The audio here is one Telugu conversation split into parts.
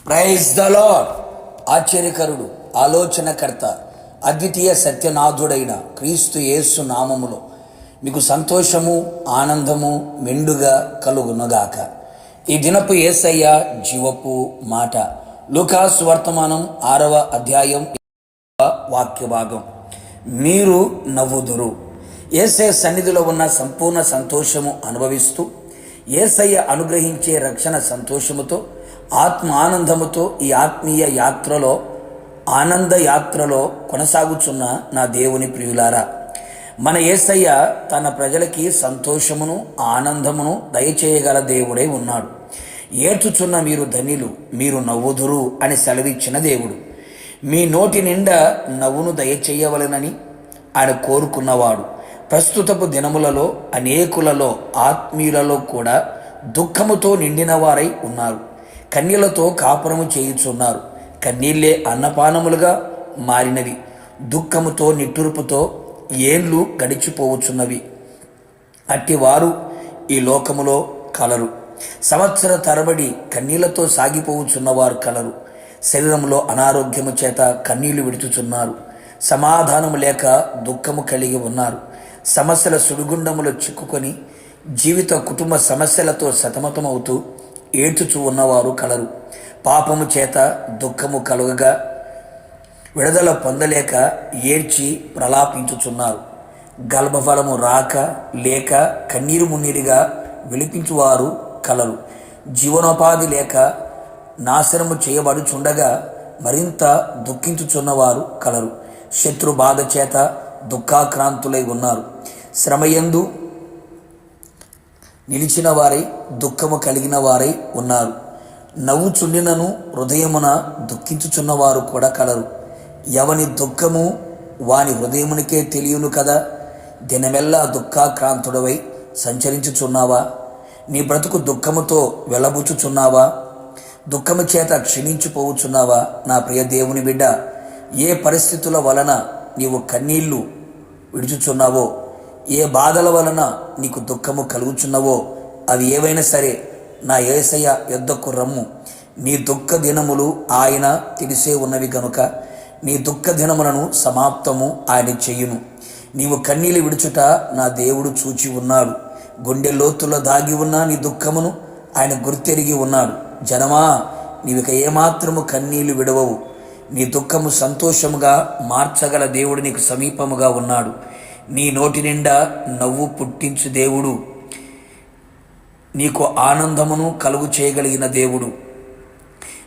Praise the lord. ఆశ్చర్యకరుడు, ఆలోచనకర్త, అద్వితీయ సత్యనాథుడైన క్రీస్తు యేసు నామములో మీకు సంతోషము, ఆనందము మెండుగా కలుగునగాక. ఈ దినపు యేసయ్య జీవపు మాట. లూకాసు వర్తమానం 6వ అధ్యాయం వాక్య భాగం. మీరు నవ్వుదురు. యేసయ్య సన్నిధిలో ఉన్న సంపూర్ణ సంతోషము అనుభవిస్తూ, యేసయ్య అనుగ్రహించే రక్షణ సంతోషముతో, ఆత్మ ఆనందముతో ఈ ఆత్మీయ యాత్రలో, ఆనంద యాత్రలో కొనసాగుచున్న నా దేవుని ప్రియులారా, మన యేసయ్య తన ప్రజలకి సంతోషమును, ఆనందమును దయచేయగల దేవుడై ఉన్నాడు. ఏడ్చుచున్న మీరు ధన్యులు, మీరు నవ్వుదురు అని సెలవిచ్చిన దేవుడు. మీ నోటి నిండా నవ్వును దయచేయవలెనని ఆయన కోరుకున్నవాడు. ప్రస్తుతపు దినములలో అనేకులలో, ఆత్మీయులలో కూడా దుఃఖముతో నిండిన వారై ఉన్నారు. కన్నీళ్లతో కాపురము చేయుచున్నారు. కన్నీళ్లే అన్నపానములుగా మారినవి. దుఃఖముతో, నిట్టూర్పుతో ఏళ్ళు గడిచిపోవచ్చున్నవి. అట్టివారు ఈ లోకములో కలరు. సంవత్సర తరబడి కన్నీళ్లతో సాగిపోవచ్చున్నవారు కలరు. శరీరంలో అనారోగ్యము చేత కన్నీళ్లు విడుచుచున్నారు. సమాధానము లేక దుఃఖము కలిగి ఉన్నారు. సమస్యల సుడిగుండములో చిక్కుకొని జీవిత కుటుంబ సమస్యలతో సతమతమవుతూ ఏడ్చుచూ ఉన్నవారు కలరు. పాపము చేత దుఃఖము కలుగగా విడుదల పొందలేక ఏడ్చి ప్రలాపించుచున్నారు. గర్భఫలము రాక లేక కన్నీరు మున్నీరుగా విలిపించువారు కలరు. జీవనోపాధి లేక నాశనము చేయబడుచుండగా మరింత దుఃఖించుచున్నవారు కలరు. శత్రు బాధ చేత దుఃఖాక్రాంతులై ఉన్నారు. శ్రమయందు నిలిచిన వారై, దుఃఖము కలిగిన వారై ఉన్నారు. నవ్వుచుండినను హృదయమున దుఃఖించుచున్నవారు కూడా కలరు. ఎవని దుఃఖము వాని హృదయమునికే తెలియను కదా. దినమెల్లా దుఃఖాక్రాంతుడవై సంచరించుచున్నావా? నీ బ్రతుకు దుఃఖముతో వెలబుచ్చుచున్నావా? దుఃఖము చేత క్షీణించిపోవచ్చున్నావా? నా ప్రియ దేవుని బిడ్డ, ఏ పరిస్థితుల వలన నీవు కన్నీళ్లు విడుచుచున్నావో, ఏ బాధల వలన నీకు దుఃఖము కలుగుచున్నవో, అవి ఏవైనా సరే నా యేసయ్య యొద్దకు రమ్ము. నీ దుఃఖ దినములు ఆయన తెలిసే ఉన్నవి గనుక నీ దుఃఖ దినములను సమాప్తము ఆయన చెయ్యును. నీవు కన్నీళ్ళు విడుచుట నా దేవుడు చూచి ఉన్నాడు. గుండె లోతుల్లో దాగి ఉన్న నీ దుఃఖమును ఆయన గుర్తెరిగి ఉన్నాడు. జనమా, నీవిక ఏమాత్రము కన్నీళ్లు విడవవు. నీ దుఃఖము సంతోషముగా మార్చగల దేవుడు నీకు సమీపముగా ఉన్నాడు. నీ నోటి నిండా నవ్వు పుట్టించు దేవుడు, నీకు ఆనందమును కలుగు చేయగలిగిన దేవుడు.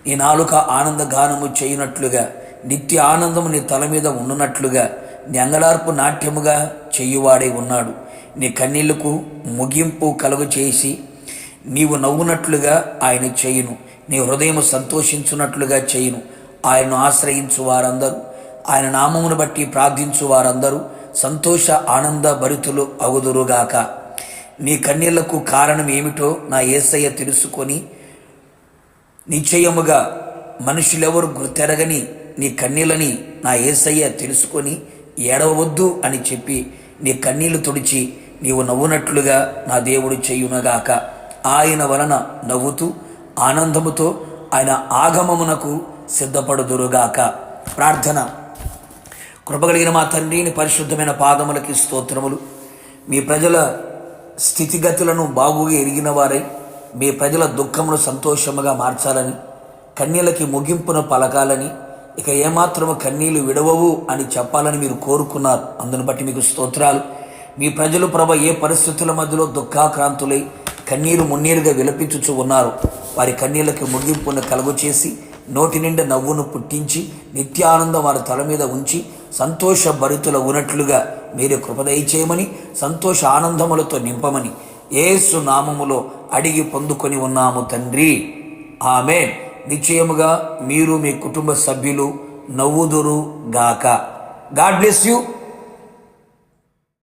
నీ నాలుక ఆనందగానము చేయునట్లుగా, నిత్య ఆనందము నీ తల మీద ఉండునట్లుగా, నీ అంగలార్పు నాట్యముగా చేయువాడై ఉన్నాడు. నీ కన్నీళ్లకు ముగింపు కలుగు చేసి నీవు నవ్వునట్లుగా ఆయన చేయును. నీ హృదయము సంతోషించున్నట్లుగా చేయును. ఆయనను ఆశ్రయించు వారందరూ, ఆయన నామమును బట్టి ప్రార్థించు వారందరూ సంతోష ఆనంద భరితులు అగుదురుగాక. నీ కన్నీళ్లకు కారణం ఏమిటో నా యేసయ్య తెలుసుకొని, నిశ్చయముగా మనుషులెవరు గుర్తెరగని నీ కన్నీళ్ళని నా యేసయ్య తెలుసుకొని ఏడవద్దు అని చెప్పి నీ కన్నీళ్లు తుడిచి నీవు నవ్వునట్లుగా నా దేవుడు చేయునగాక. ఆయన వలన నవ్వుతూ ఆనందముతో ఆయన ఆగమమునకు సిద్ధపడుదురుగాక. ప్రార్థన. కృపగలిగిన మా తండ్రిని పరిశుద్ధమైన పాదములకి స్తోత్రములు. మీ ప్రజల స్థితిగతులను బాగుగా ఎరిగిన వారై మీ ప్రజల దుఃఖమును సంతోషముగా మార్చాలని, కన్నీళ్ళకి ముగింపును పలకాలని, ఇక ఏమాత్రము కన్నీళ్లు విడవవు అని చెప్పాలని మీరు కోరుకున్నారు. అందును బట్టి మీకు స్తోత్రాలు. మీ ప్రజలు ప్రభ ఏ పరిస్థితుల మధ్యలో దుఃఖాక్రాంతులై కన్నీరు మున్నీరుగా విలపించుచు ఉన్నారు, వారి కన్నీళ్ళకి ముగింపును కలుగు చేసి నోటి నిండా నవ్వును పుట్టించి నిత్యానందం వారి తల మీద ఉంచి సంతోష భరితుల ఉన్నట్లుగా మీరే కృపదయ చేయమని, సంతోష ఆనందములతో నింపమని యేసు నామములో అడిగి పొందుకొని ఉన్నాము తండ్రి. ఆమేన్. నిశ్చయముగా మీరు మీ కుటుంబ సభ్యులు నవ్వుదురు గాక. God bless you.